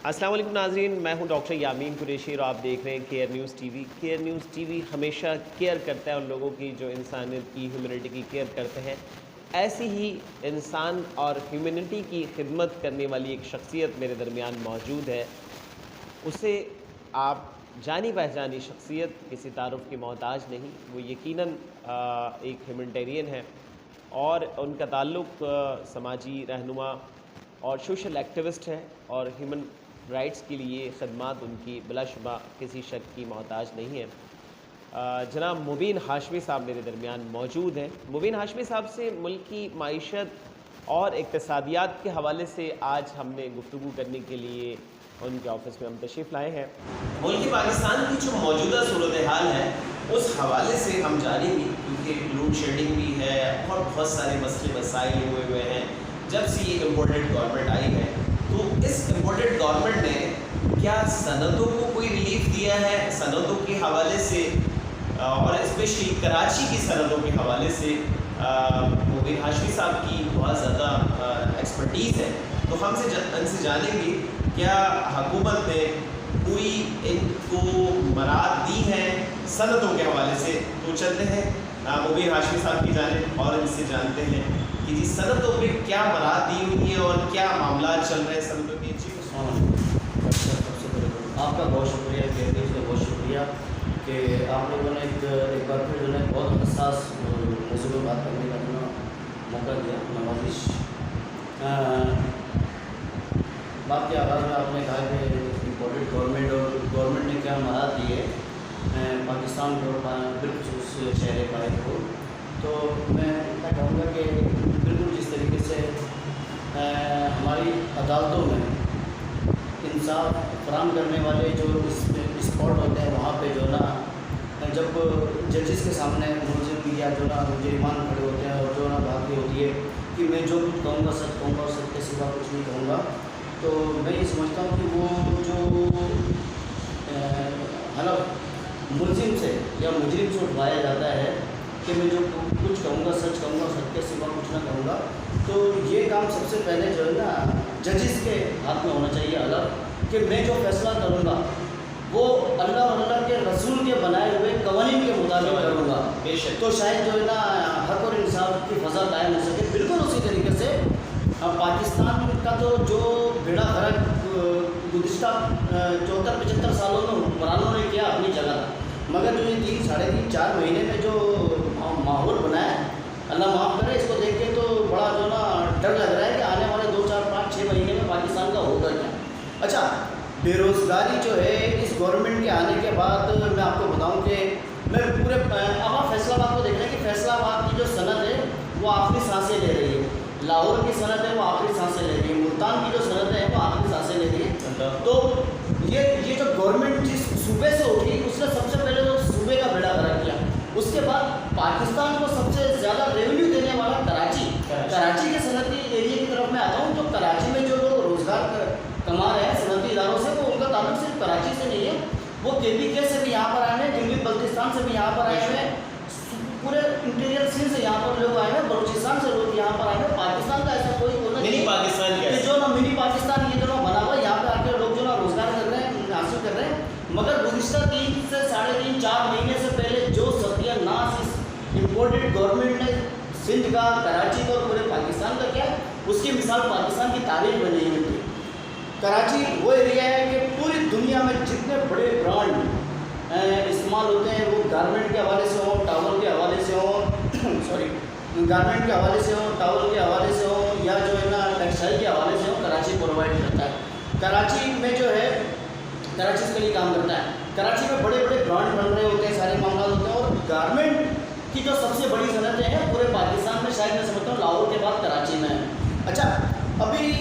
السلام علیکم ناظرین، میں ہوں ڈاکٹر یامین قریشی اور آپ دیکھ رہے ہیں care news T V. Care news T V ہمیشہ کیئر کرتا ہے ان لوگوں کی جو انسانیت کی، ہیومینٹی کی کیئر کرتے ہیں۔ ایسی ہی انسان اور ہیومینٹی کی خدمت کرنے والی ایک شخصیت میرے درمیان موجود ہے۔ اسے آپ جانی پہچانی شخصیت، کسی تعارف کی محتاج نہیں، وہ یقیناً ایک ہیومینٹیرین ہے اور ان کا تعلق سماجی رہنما اور سوشل ایکٹیوسٹ ہے، اور ہیومن رائٹس کے لیے خدمات ان کی بلا شبہ کسی شک کی محتاج نہیں ہے۔ جناب مبین ہاشمی صاحب میرے درمیان موجود ہیں۔ مبین ہاشمی صاحب سے ملک کی معیشت اور اقتصادیات کے حوالے سے آج ہم نے گفتگو کرنے کے لیے ان کے آفس میں ہم تشریف لائے ہیں۔ ملک پاکستان کی جو موجودہ صورتحال ہے اس حوالے سے ہم جانیں گے، کیونکہ لوڈ شیڈنگ بھی ہے اور بہت سارے مسئلے مسائل ہوئے ہیں۔ جب سے یہ امپورٹڈ گورنمنٹ آئی ہے تو اس امپورٹڈ گورنمنٹ نے کیا صنعتوں کو کوئی ریلیف دیا ہے؟ صنعتوں کے حوالے سے اور اسپیشلی کراچی کی صنعتوں کے حوالے سے مبین ہاشمی صاحب کی بہت زیادہ ایکسپرٹیز ہے، تو ہم ان سے جانیں گے کیا حکومت نے کوئی ان کو مراد دی ہے صنعتوں کے حوالے سے۔ تو چلتے ہیں مبین ہاشمی صاحب کی جانب اور ان سے جانتے ہیں کہ جی صنعتوں پہ کیا مراد دی ہوئی ہے اور کیا معاملات چل رہے ہیں صنعتوں کے۔ جی آپ کا بہت شکریہ، کہتے ہیں بہت شکریہ کہ آپ لوگوں نے ایک بار پھر جو ہے بہت حساس موضوع پر بات کرنے کا موقع دیا۔ نوازش بات کے آغاز میں آپ نے کہا کہ امپورٹڈ گورنمنٹ اور گورنمنٹ نے کیا مراد دی ہے پاکستان کو، بالخصوص شہر پائے کو، تو میں اتنا کہوں گا کہ بالکل جس طریقے سے ہماری عدالتوں میں انصاف فراہم کرنے والے جو اسپاٹ ہوتے ہیں وہاں پہ جو نا جب ججز کے سامنے ملزم یا جو نا مجرمان کھڑے ہوتے ہیں اور جو نا بات یہ ہوتی ہے کہ میں جو کچھ کہوں گا سچ کہوں گا اور سچ کے سوا کچھ نہیں کہوں گا، تو میں یہ سمجھتا ہوں کہ وہ جو حلف ملزم سے یا مجرم سے اٹھوایا جاتا ہے کہ میں جو کچھ کہوں گا سچ کہوں گا، سچ کے سوا کچھ نہ کہوں گا، تو یہ کام سب سے پہلے جو ہے نا ججز کے ہاتھ میں ہونا چاہیے الگ، کہ میں جو فیصلہ کروں گا وہ اللہ اور اللہ کے رسول کے بنائے ہوئے قوانین کے مطابق کروں گا، بے شک، تو شاید جو ہے نا حق اور انصاف کی فضا قائم ہو سکے۔ بالکل اسی طریقے سے پاکستان کا تو جو بیڑا غرق گزشتہ 74-75 سالوں میں حکمرانوں نے کیا اپنی جگہ تھا، مگر جو یہ 3 ساڑھے 3 4 مہینے میں جو ماحول بنا ہے، اللہ معاف کرے، اس کو دیکھ کے تو بڑا جو نا ڈر لگ رہا ہے کہ آنے والے 2 4 5 6 مہینے میں پاکستان کا ہوگا کیا۔ اچھا، بے روزگاری جو ہے اس گورنمنٹ کے آنے کے بعد میں آپ کو بتاؤں کہ میں پورے اب آپ فیصلہ آباد کو دیکھ رہے ہیں کہ فیصلہ آباد کی جو صنعت ہے وہ آخری سانسیں لے رہی ہے، لاہور کی صنعت ہے وہ آخری سانسیں لے رہی ہے، ملتان کی جو صنعت ہے وہ آخری سانسیں لے رہی ہے۔ تو یہ جو گورنمنٹ جس صوبے سے اٹھی اس نے سب سے پہلے تو صوبے کا بیڑا غرق کیا، اس کے بعد پاکستان کو سب سے زیادہ ریونیو دینے والا کراچی کے صنعتی ایریے کی طرف میں آتا ہوں، تو کراچی میں جو لوگ روزگار کما رہے ہیں صنعتی اداروں سے، وہ ان کا تعلق صرف کراچی سے نہیں ہے، وہ KPK سے بھی یہاں پر آئے ہیں، جنوبی بلتستان سے بھی یہاں پر آئے ہوئے ہیں، پورے انٹیریئر سندھ سے یہاں پر لوگ آئے ہیں، بلوچستان سے لوگ یہاں پر آئے ہیں۔ پاکستان کا ایسا کوئی ہونا منی پاکستان کہ جو نا منی پاکستان یہ جو نا بنا ہوا ہے، یہاں پہ آ کے لوگ جو نا روزگار کر رہے ہیں، حاصل کر رہے ہیں، مگر گزشتہ 3 سے 3.5 4 مہینے سے پہلے جو ستیہ ناس اس امپورٹڈ گورنمنٹ نے سندھ کا، کراچی کا اور پورے پاکستان کا کیا، اس کی مثال پاکستان کی تاریخ میں نہیں ملتی۔ کراچی وہ ایریا ہے کہ پوری دنیا میں جتنے بڑے برانڈ استعمال ہوتے ہیں، وہ گارمنٹ کے حوالے سے ہوں، ٹاول کے حوالے سے ہوں گارمنٹ کے حوالے سے ہوں، ٹاول کے حوالے سے ہوں، یا جو ہے نا ٹیکسٹائل کے حوالے سے ہوں، کراچی پرووائڈ کرتا ہے۔ کراچی میں جو ہے کراچی اس کے لیے کام کرتا ہے، کراچی میں بڑے بڑے برانڈ بن رہے ہوتے ہیں، سارے معاملات ہوتے ہیں، اور گارمنٹ کی جو سب سے بڑی صنعتیں ہیں پورے پاکستان میں، شاید میں سمجھتا ہوں لاہور کے بعد کراچی میں ہے۔ اچھا، ابھی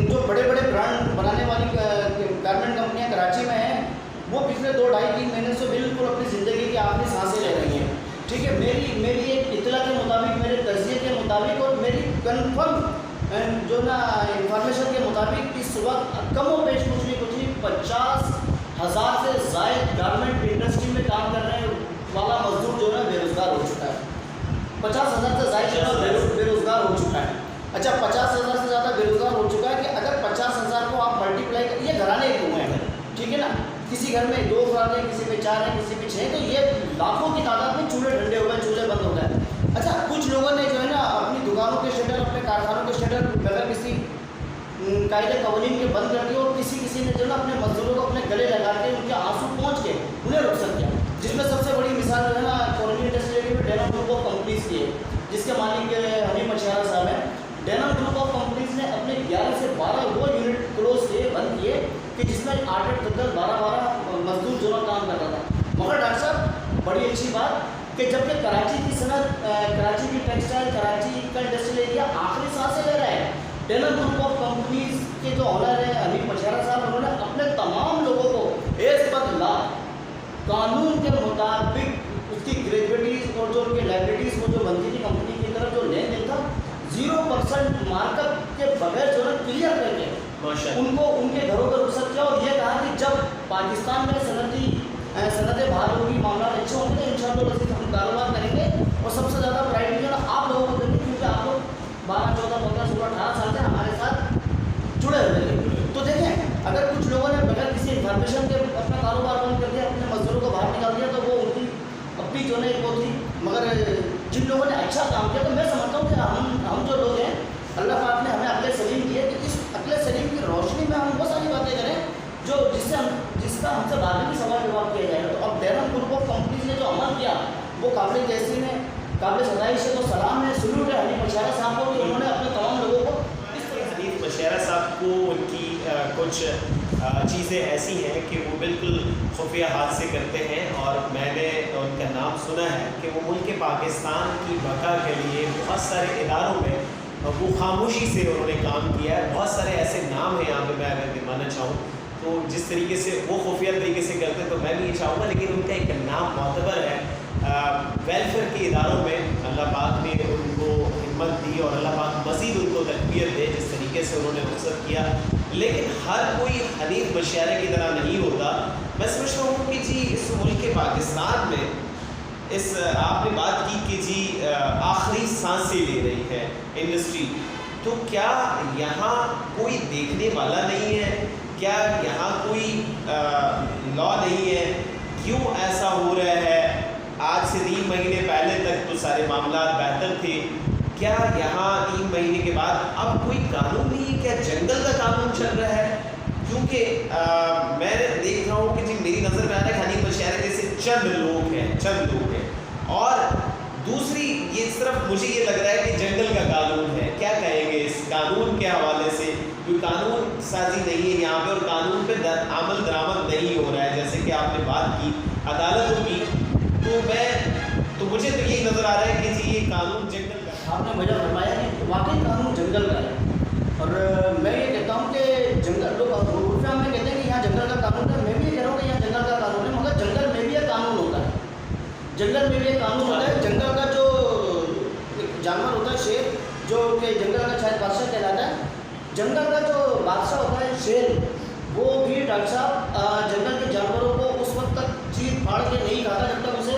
جو بڑے بڑے برانڈ بنانے والی گارمنٹ کمپنیاں کراچی میں ہیں، وہ پچھلے 2-2.5-3 مہینے سے بالکل اپنی زندگی کی آخری سانسیں لے رہی ہیں، ٹھیک ہے۔ میری ایک اطلاع کے مطابق، میرے تجزیے کے مطابق اور میری کنفرم جو نا انفارمیشن کے مطابق اس وقت کم و بیش کچھ نہیں 50,000 سے زائد گارمنٹ انڈسٹری میں کام کر رہے والا مزدور جو ہے بے روزگار ہو چکا ہے، 50,000 سے زائد جو ہے بے روزگار ہو چکا ہے۔ اچھا، 50,000 سے زیادہ بے روزگار ہو چکا ہے کہ اگر 50,000 کو آپ ملٹیپلائی، یہ گھرانے किसी घर में 2 अफराद हैं, किसी में 4 हैं, किसी में 6 हैं, तो ये लाखों की तादाद में चूल्हे ठंडे हो गए, चूल्हे बंद हो गए। अच्छा, कुछ लोगों ने जो है ना अपनी दुकानों के शटर, अपने कारखानों के शटर बगैर किसी कायदे कवानीन के बंद कर दिए, और किसी ने जो ना अपने मजदूरों को अपने गले लगा के उनके आंसू पहुँच के उन्हें रुखसत किया। जिसमें सबसे बड़ी मिसाल जो है ना कॉलोनी इंडस्ट्री में डेनम ग्रुप ऑफ कंपनीज की है, जिसके मालिक हनीफ मछियारा साहब हैं। डेनम ग्रुप ऑफ कंपनीज ने अपने 11 से 12 वो यूनिट क्लोज किए, बंद किए, कि जिसमें 8-8, 10-10, 12-12 मजदूर जो काम कर रहा था। मगर डॉक्टर साहब, बड़ी अच्छी बात कि जब कि कराची की सनत, कराची की टेक्सटाइल, कराची का इंडस्ट्रियल एरिया आखिरी सांसें ले रहा है, डेनम ग्रुप ऑफ कंपनीज के जो ऑनर हैं हनीफ मछियारा साहब, उन्होंने अपने तमाम लोगों को एज पर ला कानून के मुताबिक उसकी ग्रेजुएटीज और जो उनकी लाइबिलिटीज़ को जो बनती थी कंपनी की तरफ, जो लेन देन था 0% मार्कअप के बगैर जो है क्लियर करके उनको उनके घरों पर रुखसत किया, और ये कहा कि जब पाकिस्तान में सनतें बहाल होगी, मामला अच्छे होंगे, तो इंशाअल्लाह हम कारोबार करेंगे, और सबसे ज़्यादा प्रायोरिटी जो है आप लोगों को देंगे, क्योंकि आप लोग 12, 14, 15, 16, 18 साल से हमारे साथ जुड़े हुए थे। तो देखें, अगर कुछ लोगों ने बगैर किसी इन्फॉर्मेशन के अपना कारोबार बंद कर दिया, अपने मजदूरों को बाहर निकाल दिया, तो वो उनकी अपनी जो है वो थी। मगर जिन लोगों ने अच्छा काम किया, तो मैं समझता हूँ कि हम जो लोग हैं, अल्लाह पाक ने हमें अक्ल सलीम दी है, कि इस अक्ल सलीम की रोशनी में हम वो सारी बातें करें जो जिसका हमसे बाद में भी सवाल जवाब किया जाएगा। तो अब डेनम ग्रुप ऑफ कंपनीज ने जो अमल किया वो काबिल तहसीन है, काबिल सदाइश है। तो सलाम है, सलूट है हनीफ मछियारा साहब को कि उन्होंने अपने तमाम लोगों को इस तरह। हनीफ मछियारा साहब को उनकी कुछ चीज़ें ऐसी हैं कि वो बिल्कुल खुफिया हाथ से करते हैं, और मैंने उनका नाम सुना है कि वो मुल्क पाकिस्तान की बका के लिए बहुत सारे इदारों में वो खामोशी से उन्होंने काम किया है। बहुत सारे ऐसे नाम हैं यहाँ पे, मैं अगर गिनवाना चाहूँ तो जिस तरीके से वो खुफिया तरीके से करते हैं, तो मैं भी ये चाहूँगा, लेकिन उनका एक नाम मोतबर है वेलफेयर के इदारों में। अल्लाह पाक ने उनको हिम्मत दी, और अल्लाह पाक मज़ीद उनको तकबीर दे जिस तरीके से उन्होंने रुखसत किया। लेकिन हर कोई हनीफ मछियारा की तरह नहीं होता। मैं समझता हूँ कि जी इस मुल्क पाकिस्तान में इस आपने बात की कि जी आखिरी सांसें ले रही है इंडस्ट्री, तो क्या यहाँ कोई देखने वाला नहीं है? क्या यहाँ कोई लॉ नहीं है? क्यों ऐसा हो रहा है? आज से 3 महीने पहले तक तो सारे मामला बेहतर थे, क्या यहाँ 3 महीने के बाद अब कोई कानून नहीं है? क्या जंगल का कानून चल रहा है? क्योंकि मैं देख रहा हूँ कि जी मेरी नज़र में आ रहा है हनीफ मछियारा जैसे चंद लोग हैं, और दूसरी ये तरफ मुझे ये लग रहा है कि जंगल का कानून है। क्या कहेंगे इस कानून के हवाले से? कोई कानून साजी नहीं है यहाँ पे, और कानून पे अमल दरामद नहीं हो रहा है। जैसे कि आपने बात की अदालतों की, तो मुझे तो यही नज़र आ रहा है कि जी ये कानून जंगल का। आपने वजह फरमाया कि वाकई कानून जंगल का है, और मैं ये कहता हूँ कि जंगल लोग उर्फा में कहते हैं कि यहाँ जंगल का कानून है। मैं भी ये कह रहा हूँ कि यहाँ जंगल का कानून है, मगर जंगल में भी एक कानून होता है। जंगल में भी एक कानून होता है। जंगल का जो जानवर होता है शेर, जो कि जंगल का शायद बादशाह कहलाता है, जंगल का जो बादशाह होता है शेर, वो भी डॉक्टर साहब जंगल के जानवरों को उस वक्त तक चीर फाड़ के नहीं खाता जब तक उसे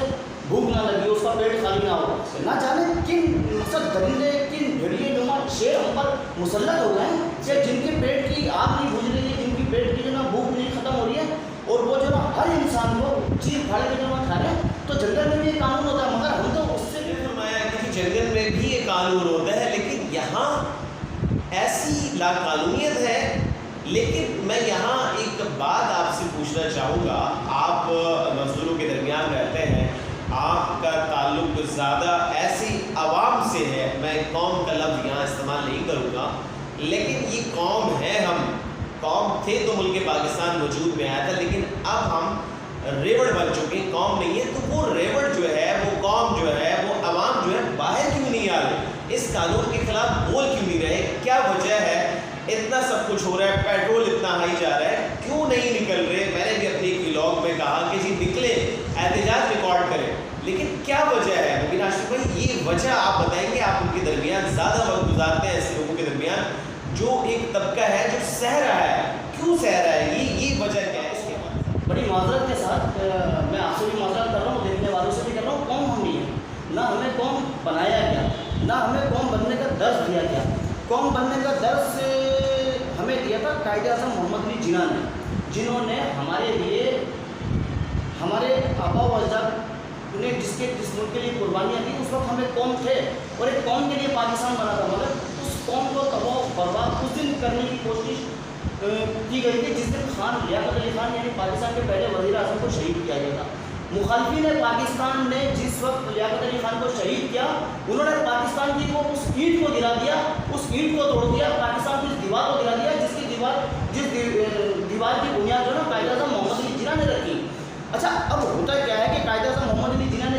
भूख ना लगी, उसका पेट खाली ना हो। ना जाने किन मकसद दरिंदे, किन भेड़िए नुमा शेर हम पर मुसल्लत हो गए हैं कि जिनके पेट की आग नहीं बुझ रही है, जिनकी पेट की जो ना भूख नहीं खत्म हो रही है, और वो जो ना हर इंसान को चीर फाड़ के जो ना खा रहे हैं। तो जंगल में भी एक कानून होता है, मगर हम तो उससे फरमाया कि जंगल में भी एक कानून होता है, लेकिन यहाँ ऐसी लाकानूनियत है। लेकिन मैं यहाँ एक बात आपसे पूछना चाहूँगा, आप मजदूरों के दरमियान रहते हैं, आपका ताल्लुक़ ज़्यादा ऐसी आवाम से है, मैं कौम का लफ्ज़ यहाँ इस्तेमाल नहीं करूँगा, लेकिन ये कौम है, हम कौम थे तो मुल्क पाकिस्तान वजूद में आया था, लेकिन अब हम रेवड़ बन चुके हैं, कौम नहीं है। तो वो रेवड़ जो है, वो कौम जो है, वो अवाम जो है बाहर क्यों नहीं आ रहे? इस कानून के खिलाफ बोल क्यों नहीं रहे? क्या वजह है? इतना सब कुछ हो रहा है, पेट्रोल इतना हाई जा रहा है, क्यों नहीं निकल रहे? मैंने भी अपने एक व्लॉग में कहा कि जी निकले, एहतजाज रिकॉर्ड करें, लेकिन क्या वजह है? मुबीन आशिफ भाई, ये वजह आप बताएंगे। आप उनके दरमियान ज़्यादा वक्त गुजारते हैं, ऐसे लोगों के दरमियान जो एक तबका है जो सह रहा है, क्यों सह रहा है? ये वजह क्या है? इसके बड़ी माजरत के साथ मैं आपसे भी माजरत कर रहा हूँ, देखने वालों से भी कर रहा हूँ। कौम हम नहीं है, ना हमें कौम बनाया गया, ना हमें कौम बनने का दर्ज दिया गया। कौम बनने का दर्ज हमें दिया था कायदे आज़म मोहम्मद अली जिन्ना ने, जिन्होंने हमारे लिए, हमारे आबा व अजदाद ने जिस मुल्क के लिए कुर्बानियाँ दी, उस वक्त हम एक कौम थे और एक कौम के लिए पाकिस्तान बना था, मगर उस कौम को तबाह बर्बाद उस दिन करने की कोशिश की गई थी जिस दिन खान लियाकत अली खान यानी पाकिस्तान के पहले वज़ीर आज़म को शहीद किया गया था। मुखालिफिन पाकिस्तान ने जिस वक्त लियाकत अली खान को शहीद किया, उन्होंने पाकिस्तान की वो उस ईंट को गिरा दिया, उस ईंट को तोड़ दिया, पाकिस्तान की दीवार को गिरा दिया, जिस दीवार की बुनियाद जो है ना कायदे आज़म मोहम्मद अली जिन्ना ने रखी। अच्छा, अब होता क्या है कि कायदे आज़म मोहम्मद अली जिन्ना ने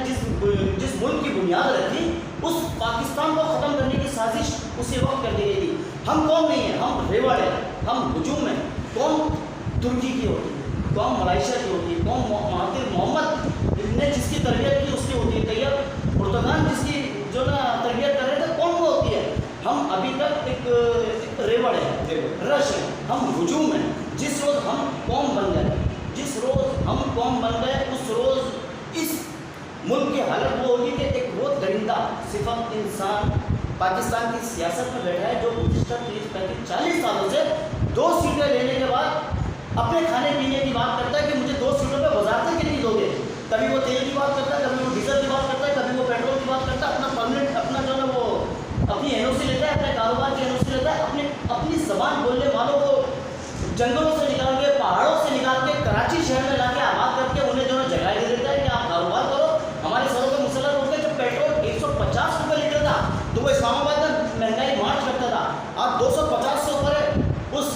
जिस मुल्क की बुनियाद रखी, उस पाकिस्तान को ख़त्म करने की साजिश उसी वक्त कर दी गई थी। हम कौम नहीं है, हम रेवाड़ है, हम हुजूम है। कौम तुर्की की होती है, कौम मलेशिया की होती है, कौम महातिर मोहम्मद ने जिसकी तरबियत की उसकी होती है, तैयब पुर्तगाल जिसकी जो ना तरबियत कर रहे थे कौम को होती है। हम अभी तक एक रेवड़ है, रश है, हम हुजूम है। जिस रोज़ हम कौम बन गए, जिस रोज़ हम कौम बन गए, उस रोज़ इस मुल्क की हालत वो होगी कि एक वो दरिंदा सिफत इंसान पाकिस्तान की सियासत में बैठा है जो गुज़िश्ता 30-35-40 सालों से 2 सीटें लेने के बाद अपने खाने पीने की बात करता है कि मुझे 2 सीटों पे वजारतें कितनी दोगे। कभी वो तेल की बात करता है, कभी वो डीजल की बात करता है, कभी वो पेट्रोल की बात करता है, अपना परमानेंट अपना जो है वो अपनी एनओसी लेता है, अपने कारोबार की एनओसी लेता है, अपनी ज़बान बोलने वालों को जंगलों से निकाल के, पहाड़ों से निकाल के कराची शहर में लाके आबाद करके उन्हें जो है जगह दे देता है कि आप कारोबार करो, हमारे सरों पर मुसल्लत होकर। जब पेट्रोल 150 रुपये लीटर था तो वो इस्लामाबाद में महंगाई मार्च करता था, आज 250 से ऊपर है। उस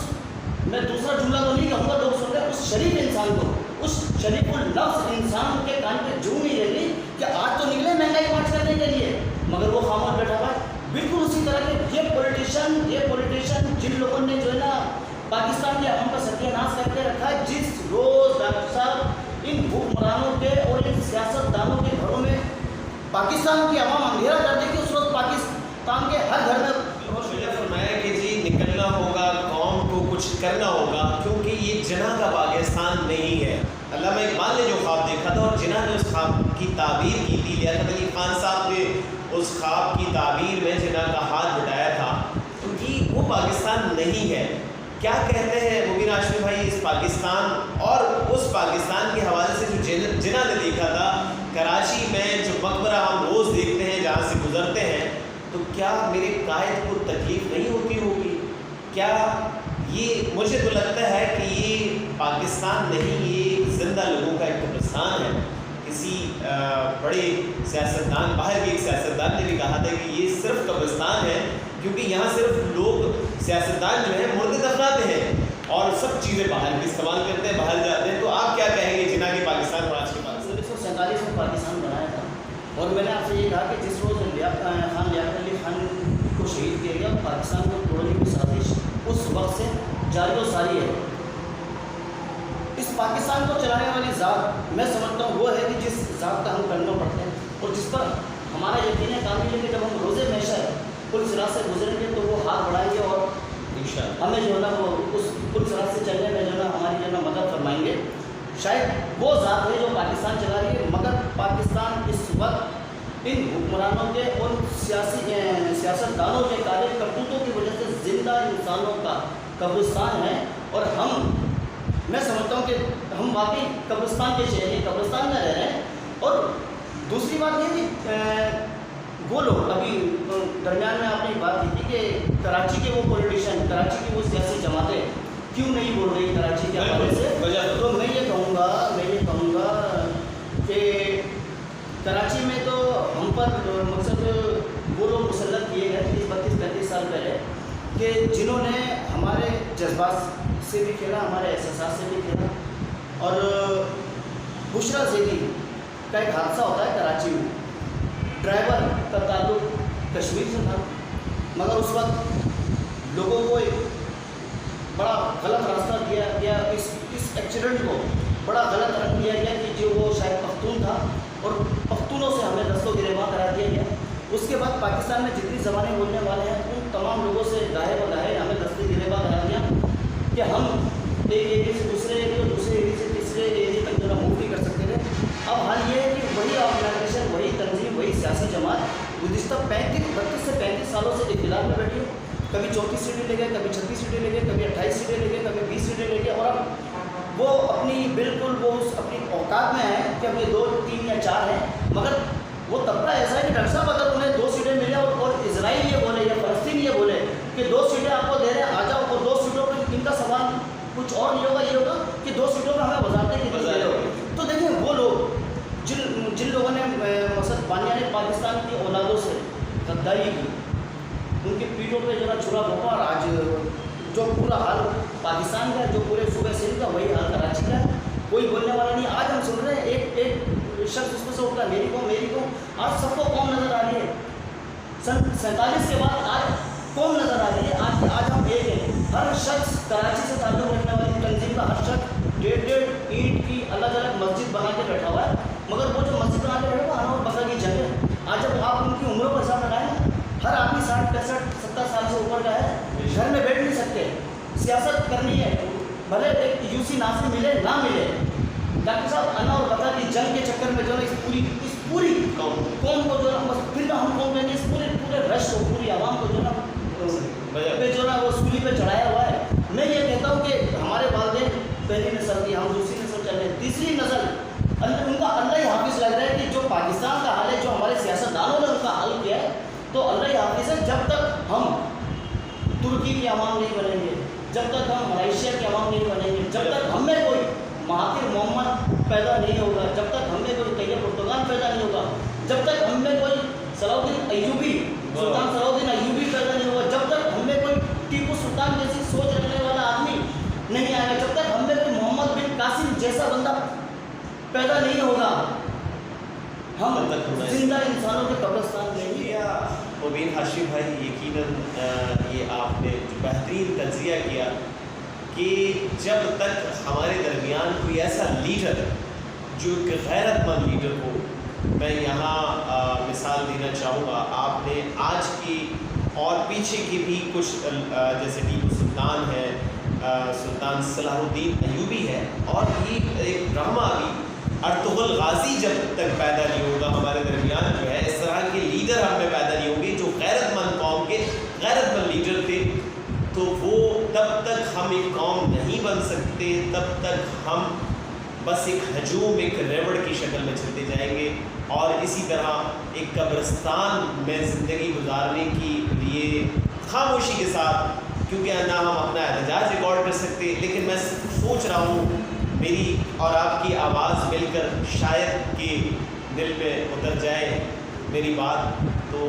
मैं दूसरा जुमला तो नहीं कहूँगा, लोग सुन रहे, उस शरीफ इंसान को, उस शरीफुल लफ्ज़ इंसान के कान पे जू नहीं रह रही कि आज तो निकले महंगाई मार्च करने के लिए, मगर वो खामोश बैठा हुआ है। बिल्कुल उसी तरह के ये पॉलिटिशियन जिन लोगों ने जो है ना पाकिस्तान के अवाम का सत्यानाश करके रखा है, जिस रोज़ डॉक्टर साहब इन हुक्मरानों के और इन सियासतदानों के घरों में पाकिस्तान की अवाम अंधेरा कर देगी, उस रोज़ पाकिस्तान के हर घर में फरमाया कि जी निकलना होगा, कौम को कुछ करना होगा, क्योंकि ये जिन्ना का पाकिस्तान नहीं है। अल्लामा इकबाल ने जो ख्वाब देखा था और जिन्ना ने उस ख्वाब की ताबीर की थी, लियाकत अली खान साहब ने उस ख्वाब की ताबीर में जिन्ना का हाथ बटाया था, क्योंकि वो पाकिस्तान नहीं है। क्या कहते हैं मुबीन हाशमी भाई इस पाकिस्तान और उस पाकिस्तान के हवाले से जो जिन्ना ने देखा था कराची में, जो मकबरा हम रोज़ देखते हैं जहाँ से गुज़रते हैं, तो क्या मेरे कायद को तकलीफ़ नहीं होती होगी? क्या ये मुझे तो लगता है कि ये पाकिस्तान नहीं, ये ज़िंदा लोगों का एक कब्रिस्तान है। किसी बड़े सियासतदान, बाहर के एक सियासतदान ने भी कहा था कि ये सिर्फ कब्रिस्तान है, क्योंकि यहाँ सिर्फ लोग सियासतदान जो है मुर्दे दफनाते हैं और सब चीज़ें बाहर भी इस्तेमाल करते हैं, बाहर जाते हैं। तो आप क्या कहेंगे जिन्ना के पाकिस्तान और आज के पास? 1947 में पाकिस्तान बनाया था और मैंने आपसे ये कहा कि जिस रोज़ खान लियाकत अली खान को शहीद किया गया, पाकिस्तान को तोड़ने की साजिश उस वक्त से जारी और सारी है। इस पाकिस्तान को चलाने वाली ज़ात मैं समझता हूँ वो है कि जिस ज़ात का हम करना पड़ते हैं और जिस पर हमारा यकीन कामिल है कि जब हम रोज़े महशर पुल सिरात से गुजरेंगे तो वो हाथ बढ़ाएंगे और इंशाअल्लाह हमें जो है ना वो उस पुल सिरात से चलने में जो है ना हमारी जो है ना मदद फरमाएंगे। शायद वो ज़ात है जो पाकिस्तान चला रही है, मगर पाकिस्तान इस वक्त इन हुक्मरानों के और सियासतदानों के काले करतूतों की वजह से ज़िंदा इंसानों का कब्रिस्तान है। और मैं समझता हूँ कि हम वाकई कब्रिस्तान के शहरी कब्रिस्तान में रह रहे हैं। और दूसरी बात ये कि वो लोग अभी दरमियान में आपने बात की थी कि कराची के वो पॉलिटिशियन, कराची की वो सियासी जमातें क्यों नहीं बोल रही कराची के हवाले से, तो मैं ये कहूँगा कि कराची में तो हम पर मकसद वो लोग मुसल्लत किए गए 30-32-35 साल पहले कि जिन्होंने हमारे जज्बात से भी खेला, हमारे एहसास से भी खेला। और बुशरा ज़ेदी का एक हादसा होता है कराची में, ड्राइवर का ताल्लुक कश्मीर से था, मगर उस वक्त लोगों को एक बड़ा गलत रास्ता दिया गया, इस एक्सीडेंट को बड़ा गलत रंग दिया गया कि जो वो शायद पख्तून था और पख्तूनों से हमें दस्तों गिरेबान करा दिया गया। उसके बाद पाकिस्तान में जितनी ज़बानें बोलने वाले हैं उन तमाम लोगों से गाहे बगाहे हमें दस्ते गिरेबान करा दिया कि हम एक एरिए से दूसरे एरिए, दूसरे एरिए से तीसरे एरिए तक जो मूव नहीं कर सकते थे। अब हाल ये है कि वही ऑर्गेनाइजेशन, वही तंजीम, वही सियासी जमात गुज़िश्ता 32 से 35 सालों से इख्तिलाफ में बैठी हो। कभी 34 सीटें ले गए, कभी 36 सीटें ले गए, कभी 28 सीटें ले गए, कभी وہ اپنی بالکل وہ اپنی اوقات میں ہیں کہ اب یہ 2 3 یا 4 ہیں، مگر وہ طبقہ ایسا ہے کہ ڈاکٹر صاحب اگر انہیں 2 سیٹیں ملیں اور اسرائیل یہ بولے یا فلسطین یہ بولے کہ 2 سیٹیں آپ کو دے رہے ہیں آ جاؤ، اور 2 سیٹوں پہ ان کا سوال کچھ اور نہیں ہوگا، یہ ہوگا کہ 2 سیٹوں پہ ہمیں وزارتیں کتنی دے رہے ہو. تو دیکھیں وہ لوگ جن لوگوں نے مثلا بانیان پاکستان کی اولادوں سے غداری کی، ان کی پیٹھوں پہ جو ہے چھرا بھونکا، اور آج جو پورا حال پاکستان کا ہے، جو پورے صوبے سندھ کا، وہی حال کراچی کا ہے، کوئی بولنے والا نہیں. آج ہم سن رہے ہیں ایک شخص اس میں سے اٹھتا ہے میری قوم، آج سب کو قوم نظر آ رہی ہے. سن 47 کے بعد آج قوم نظر آ رہی ہے. آج ہم ایک ہیں. ہر شخص کراچی سے تعلق رکھنے والی تنظیم کا ہر شخص 1.5 اینٹ کی الگ الگ مسجد بنا کے بیٹھا ہوا ہے، مگر وہ جو مسجد بنا کے بیٹھا ہوا ہے اور بکرا کی جگہ. آج جب آپ ان کی عمروں پر حساب لگائیں، ہر آدمی 60 65 70 سال سے اوپر کا ہے، گھر میں بیٹھ نہیں سکتے. سیاست کرنی ہے، بھلے ایک UC ناصر ملے نہ ملے، ڈاکٹر صاحب انا اور بکرا کی جنگ کے چکر میں جو ہے اس پوری قوم کو جو ہے نا، پھر ہم قوم کہیں گے اس پورے رش کو، پوری عوام کو جو ہے نا پہ جو ہے نا وہ سولی پہ چڑھایا ہوا ہے. میں یہ کہتا ہوں کہ ہمارے والدین پہلی نسل کی، ہم دوسری نسل چل رہے ہیں، تیسری نسل ان کا اللہ ہی حافظ لگ رہا ہے کہ جو پاکستان کا حال ہے، جو ہمارے سیاستدانوں نے ان کا حل کیا ہے، تو اللہ ہی حافظ ہے. جب تک ہم ترکی کے عوام نہیں بنیں گے، جب تک ہم ملائیشیا کے عوام نہیں بنیں گے، جب تک ہم میں کوئی مہاتیر محمد پیدا نہیں ہوگا، جب تک ہم میں کوئی طیب اردگان پیدا نہیں ہوگا، جب تک ہم میں کوئی صلاح الدین ایوبی، سلطان صلاح الدین ایوبی پیدا نہیں ہوگا، جب تک ہم میں کوئی ٹیپو سلطان جیسی سوچ رکھنے والا آدمی نہیں آئے گا، جب تک ہم میں کوئی محمد بن قاسم جیسا بندہ پیدا نہیں ہوگا، ہم زندہ انسانوں کے قبرستان میں ہی. مبین ہاشم بھائی، یقیناً یہ آپ نے جو بہترین تجزیہ کیا کہ جب تک ہمارے درمیان کوئی ایسا لیڈر جو ایک غیرت مند لیڈر ہو، میں یہاں مثال دینا چاہوں گا. آپ نے آج کی اور پیچھے کی بھی کچھ جیسے ٹیپو سلطان ہے، سلطان صلاح الدین ایوبی ہے، اور یہ ایک ڈرامہ بھی ارطغرل غازی جب تک پیدا نہیں ہوگا ہمارے درمیان جو ہے، اس طرح کے لیڈر ہم میں پیدا نہیں ہوں گے جو غیرت مند قوم کے غیرت مند لیڈر تھے، تو وہ تب تک ہم ایک قوم نہیں بن سکتے، تب تک ہم بس ایک ہجوم، ایک ریوڑ کی شکل میں چلتے جائیں گے، اور اسی طرح ایک قبرستان میں زندگی گزارنے کے لیے خاموشی کے ساتھ، کیونکہ نہ ہم اپنا احتجاج ریکارڈ کر سکتے. لیکن میں سوچ رہا ہوں میری اور آپ کی آواز مل کر شاید کہ دل میں اتر جائے میری بات، تو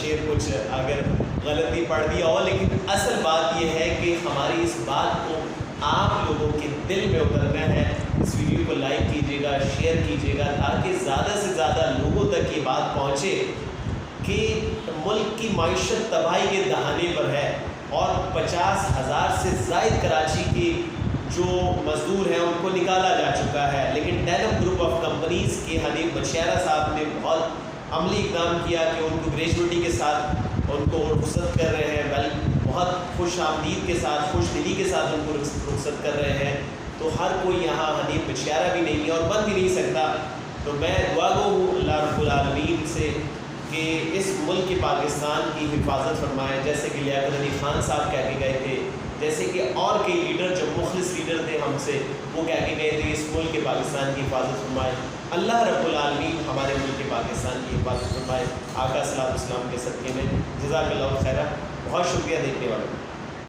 شعر کچھ اگر غلطی پڑھ دیا ہو، لیکن اصل بات یہ ہے کہ ہماری اس بات کو آپ لوگوں کے دل میں اترنا ہے. اس ویڈیو کو لائک کیجیے گا، شیئر کیجیے گا، تاکہ زیادہ سے زیادہ لوگوں تک یہ بات پہنچے کہ ملک کی معیشت تباہی کے دہانے پر ہے، اور 50,000 سے زائد کراچی کے جو مزدور ہیں ان کو نکالا جا چکا ہے. لیکن ڈیلپ گروپ آف کمپنیز کے حنیف بچیارہ صاحب نے بہت عملی اقدام کیا کہ ان کو گریجویٹی کے ساتھ ان کو رخصت کر رہے ہیں، بہت خوش آمدید کے ساتھ، خوش دلی کے ساتھ ان کو رخصت کر رہے ہیں. تو ہر کوئی یہاں حنیف بچیارہ بھی نہیں ہے اور بن بھی نہیں سکتا. تو میں دعا گو ہوں اللہ رب العالمین سے کہ اس ملک پاکستان کی حفاظت فرمائے، جیسے کہ لیاقت علی خان صاحب کہہ کے گئے تھے، جیسے کہ اور کئی لیڈر جو مخلص لیڈر تھے ہم سے، وہ کہہ کے گئے تھے اس ملک پاکستان کی حفاظت فرمائے. اللہ رب العالمین ہمارے ملک پاکستان کی حفاظت فرمائے. آقا صلی اللہ علیہ وسلم کے صدقے میں. جزاک اللہ خیرہ. بہت شکریہ دیکھنے والوں.